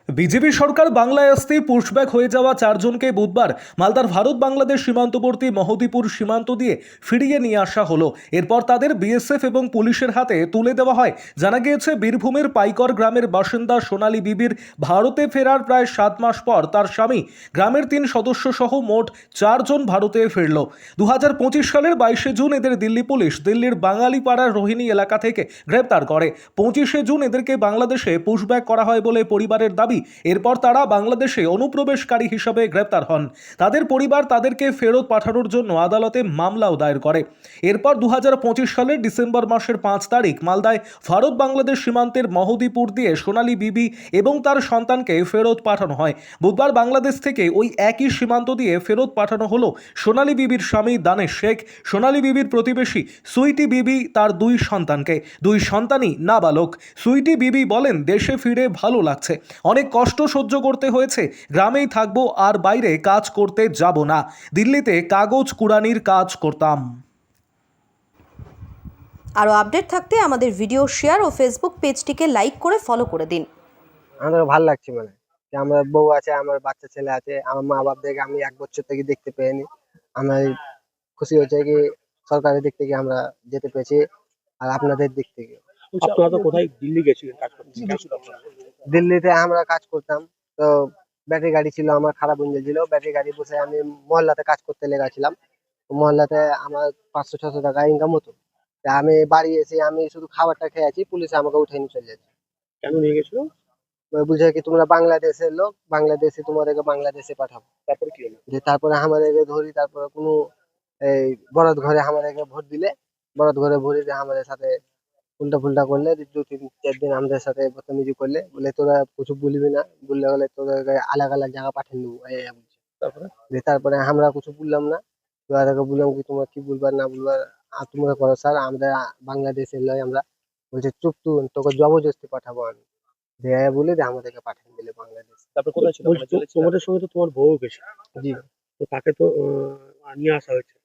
BJP সরকার বাংলায় আসতেই pushback হয়ে যাওয়া চারজনকে বুধবার মালদার ভারত বাংলাদেশ সীমান্তবর্তী মহদীপুর সীমান্ত দিয়ে ফিরিয়ে নিয়ে আসা হলো। এরপর তাদের বিএসএফ এবং পুলিশের হাতে তুলে দেওয়া হয়। জানা গিয়েছে, বীরভূমের পাইকর গ্রামের বাসিন্দা সোনালী বিবির ভারতে ফেরার প্রায় 7 মাস পর তার স্বামী গ্রামের 3 সদস্য সহ মোট 4 জন ভারতে ফিরল। 2025 সালের 22শে জুন এদের দিল্লি পুলিশ দিল্লির বাঙালিপাড়ার রোহিণী এলাকা থেকে গ্রেপ্তার করে। 25শে জুন এদেরকে বাংলাদেশে পুশব্যাক করা হয় বলে পরিবারের দাবি। এরপর তারা বাংলাদেশে অনুপ্রবেশকারী হিসেবে গ্রেপ্তার হন। তাদের পরিবার তাদেরকে ফেরত পাঠানোর জন্য আদালতে মামলাও দায়ের করে। এরপর 2025 সালের ডিসেম্বর মাসের 5 তারিখ মালদায় ভারত বাংলাদেশ সীমান্তের মহদীপুর দিয়ে সোনালী বিবি এবং তার সন্তানকে ফেরত পাঠানো হয়। বুধবার বাংলাদেশ থেকে ওই একই সীমান্ত দিয়ে ফেরত পাঠানো হলো সোনালী বিবির স্বামী দানেশ শেখ, সোনালী বিবির প্রতিবেশী সুইটি বিবি, তার 2 সন্তানকে। 2 সন্তানই নাবালক। সুইটি বিবি বলেন, দেশে ফিরে ভালো লাগছে, অনেক কষ্ট সহ্য করতে হয়েছে, গ্রামেই থাকবো, আর বাইরে কাজ করতে যাব না। দিল্লিতে কাগজ কুড়ানির কাজ করতাম। আরও আপডেট থাকতে আমাদের ভিডিও শেয়ার ও ফেসবুক পেজটিকে লাইক করে ফলো করে দিন। আমাদের ভালো লাগছে, মানে যে আমার বউ আছে, আমার বাচ্চা ছেলে আছে, আমার মা বাপদেরকে আমি 1 বছর থেকে দেখতে পাইনি। আমার খুশি হচ্ছে কি সরকারের দিক থেকে আমরা যেতে পেরেছি, আর আপনাদের দিক থেকে। আপনারা তো কোথায় দিল্লি গেছিলেন কাজ করতে? দিল্লিতে আমরা কাজ করতাম, তো ব্যাটারি গাড়ি ছিল আমার, খারাপ ইঞ্জিন ছিল, ব্যাটারি গাড়ি বসে আমি মহল্লাতে কাজ করতে লেগেছিলাম। মহল্লাতে আমার 500-600 টাকা ইনকাম হতো। তা আমি বাড়ি এসে আমি শুধু খাবারটা খেয়েছি, পুলিশে আমাকে উঠে নিয়ে চলে যাচ্ছে। কেন নিয়ে গেছিল? বুঝে কি তোমরা বাংলাদেশের লোক, বাংলাদেশে তোমাদেরকে বাংলাদেশে পাঠাবো। তারপরে কি হলো? যে তারপরে আমাদেরকে ধরি, তারপরে কোনো এই বরাত ঘরে আমাদেরকে ভোট দিলে, বরাত ঘরে ভরে দিয়ে আমাদের সাথে উল্টা ফুল্টা করলে, 2-3-4 দিন আমাদের সাথে বদতমিজি করলে, বলে তোরা কিছু বলবি না, বললে হলে তোদেরকে আলাগ আলাগ জায়গা পাঠিয়ে দেবো বলছে। তারপরে তারপরে আমরা কিছু বললাম না, তোদেরকে বললাম কি তোমরা কি বলবার না বলবার তোমরা করো স্যার, আমরা বাংলাদেশের লয় আমরা। বলছে চুপ, তুই তোকে জবরদস্তি পাঠাবো আমি, বলে যে আমাদেরকে পাঠিয়ে দিলে বাংলাদেশ। তারপরে কোথায় ছিল? তোমাদের সঙ্গে তো তোমার বউ গেছে, জি। তো তাকে তো নিয়ে আসা হয়েছে।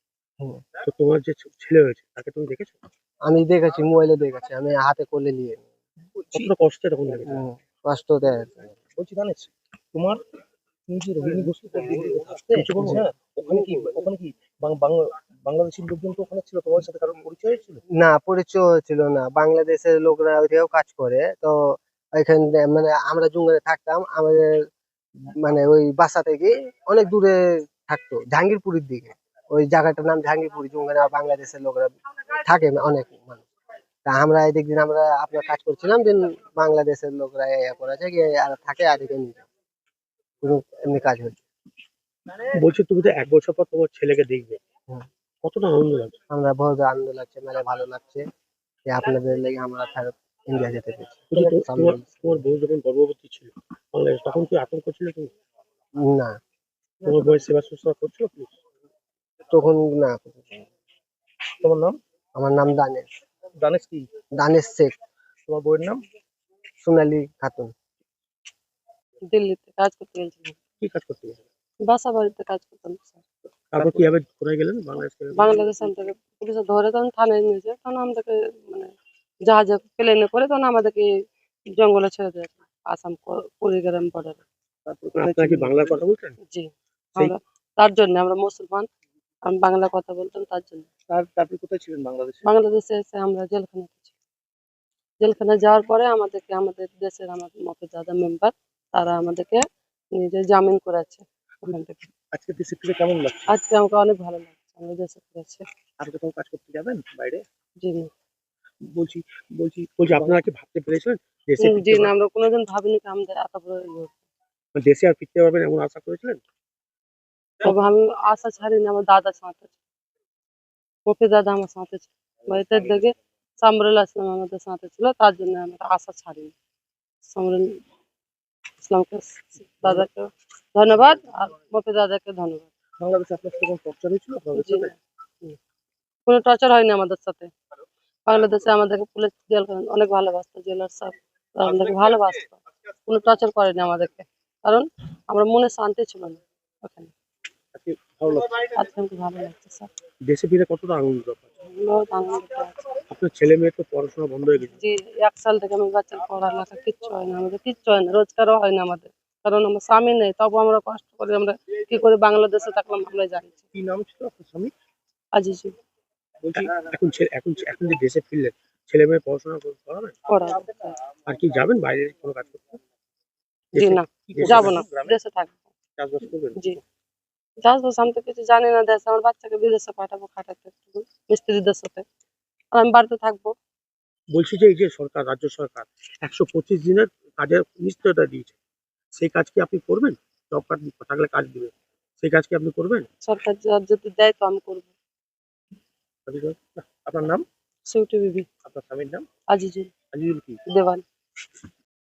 হুম। তো তোমার যে ছেলে হয়েছে তাকে তুমি দেখেছো? আমি দেখেছি, মোবাইলে দেখেছি, আমি হাতে করলে নিয়ে নি। কতটা কষ্টে তখন দেখেছো? কষ্ট দেয়। বলছি জানিস, তোমার তুমি যে রোহিণী বস্তিতে দিল্লিতে থাকতে, হ্যাঁ, ওখানে কি বাংলাদেশি লোকজন তো ওখানে ছিল, তোমার সাথে কারোর পরিচয় ছিল? না, পরিচয় ছিল না। বাংলাদেশের লোকরা ওইদিকেও কাজ করে, তো ওইখানে মানে আমরা জুঙ্গলে থাকতাম, আমাদের মানে ওই বাসা থেকে অনেক দূরে থাকতো, জাহাঙ্গীরপুরের দিকে। ওই জায়গাটার নাম জাহাঙ্গীরপুর, জুঙ্গলে বাংলাদেশের লোকরা থাকে অনেক মানুষ। তা আমরা এদিক দিন আমরা আপনার কাজ করছিলাম, দিন বাংলাদেশের লোকরা করেছে কি আর থাকে, আর এদিকে নিয়ে যাও। কোনো এমনি কাজ হচ্ছে। বলছি তুমি তো 1 বছর পর তোমার ছেলেকে দেখবে, হুম। কতটা আনন্দ লাগছে? আমরা বহুত আনন্দ লাগছে, মানে ভালো লাগছে যে আপনাদের লেগে আমরা ফেরত ইন্ডিয়া যেতে পেরেছি। বলছি তোমার বউ যখন গর্ভবতী ছিল বাংলাদেশ, তখন কি আতঙ্ক ছিল তুমি? না, তোমার বয়স সেবা শুশ্রূষা করছিল পুলিশ? তখন না। তোমার নাম? আমার নাম দানেশ। দানেশ কি? দানেশ শেখ। তোমার বউয়ের নাম? সোনালী খাতুন। দিল্লিতে কাজ করতে গেছিলাম, কি কাজ করতে গেছে? বাসা বাড়িতে কাজ করতাম স্যার। তারপর কিভাবে কোথায় গেলেন? বাংলাদেশ বাংলাদেশ আমাদেরকে পুলিশে ধরে তখন থানায় নিয়েছে, তখন আমাদেরকে মানে জাহাজে প্লেনে করে তখন আমাদেরকে জঙ্গলে ছেড়ে দেয়, আসাম কুড়িগ্রাম বর্ডারে। আপনারা কি বাংলার কথা বলতেন? জি, আমরা তার জন্য আমরা মুসলমান, আমি বাংলা কথা বলতাম তার জন্য। তারপর কোথায় ছিলেন বাংলাদেশে? বাংলাদেশে এসে আমরা জেলখানাতে ছিলাম। জেলখানায় যাওয়ার পরে আমাদেরকে আমাদের দেশের আমাদের মতো যারা মেম্বার, তারা আমাদেরকে নিজে জামিন করেছে ওখান থেকে। আজকে দেশে ফিরে কেমন লাগছে? আজকে আমাকে অনেক ভালো লাগছে, আমরা দেশে ফিরেছি। আর কোথাও কাজ করতে যাবেন বাইরে? জি না, বলছি বলছি আপনারা কি ভাবতে পেরেছিলেন দেশে জি ফিরতে না, আমরা কোনোদিন ভাবিনি যে আমাদের এত বড় ইয়ে হবে। দেশে আর ফিরতে পারবেন এমন আশা করেছিলেন? তবে আমি আশা ছাড়িনি, আমার দাদার সাথে ছিল, মফি দাদা আমার সাথে ছিল, বাড়িতে দেখে সামরুল ইসলাম আমাদের সাথে ছিল, তার জন্য আমরা আশা ছাড়িনি। সামরুল ইসলামকে, দাদাকে ধন্যবাদ, আর মফি দাদাকে ধন্যবাদ। বাংলাদেশে আপনার সাথে কোনো টর্চার হয়েছিল আপনাদের জি সাথে? না, কোনো টর্চার হয়নি আমাদের সাথে। বাংলাদেশে আমাদেরকে পুলিশ জেল অনেক ভালোবাসতো, জেলার স্যার আমাদেরকে ভালোবাসতো, কোনো টর্চার করেনি আমাদেরকে, কারণ আমরা মনে শান্তি ছিল না ওখানে। আজকে ভালো লাগছে? আজকে আমাকে ভালো লাগছে স্যার, দেশে ফিরে কতটা আনন্দ পাচ্ছেন? বহুত আনন্দিত আছি। আপনার ছেলে মেয়ে তো পড়াশোনা বন্ধ হয়ে গেছে। জি 1 সাল থেকে আমার বাচ্চার পড়ালেখা কিচ্ছু হয় না, আমাদের কিচ্ছু হয় না, রোজগারও হয় না আমাদের, কারণ আমার স্বামী নেই। তবু আমরা কষ্ট করে আমরা কি করে বাংলাদেশে থাকলাম আমরা জানি। কি নাম ছিল আপনার স্বামী? আজিজুল বলছি এখন যে দেশে ফিরলেন, ছেলে মেয়ে পড়াশোনা করাবেন? পড়া। আর কি যাবেন বাইরে কোনো কাজ করতে? জি দেশে না, কি করবেন যাবো না, এখন? গ্রামে দেশে থাকবো। চাষবাস করবেন? জি চাষবাস আমি তো কিছু জানি না দেশে, আমার বাচ্চাকে বিদেশে পাঠাবো খাটাতে একটু মিস্ত্রিদের সাথে, আর আমি বাড়িতে থাকবো। বলছি যে এই যে সরকার, রাজ্য সরকার 125 দিনের কাজের নিশ্চয়তা দিয়েছে, সেই কাজ কি আপনি করবেন? জব কার্ড থাকলে কাজ দিবে, সেই কাজ কি আপনি করবেন? সরকার যদি দেয় তো আমি করবো। আপনার নাম? সিউটি বিবি আপনার স্বামীর নাম? আজিজুল আজিজুল কি? দেওয়ান।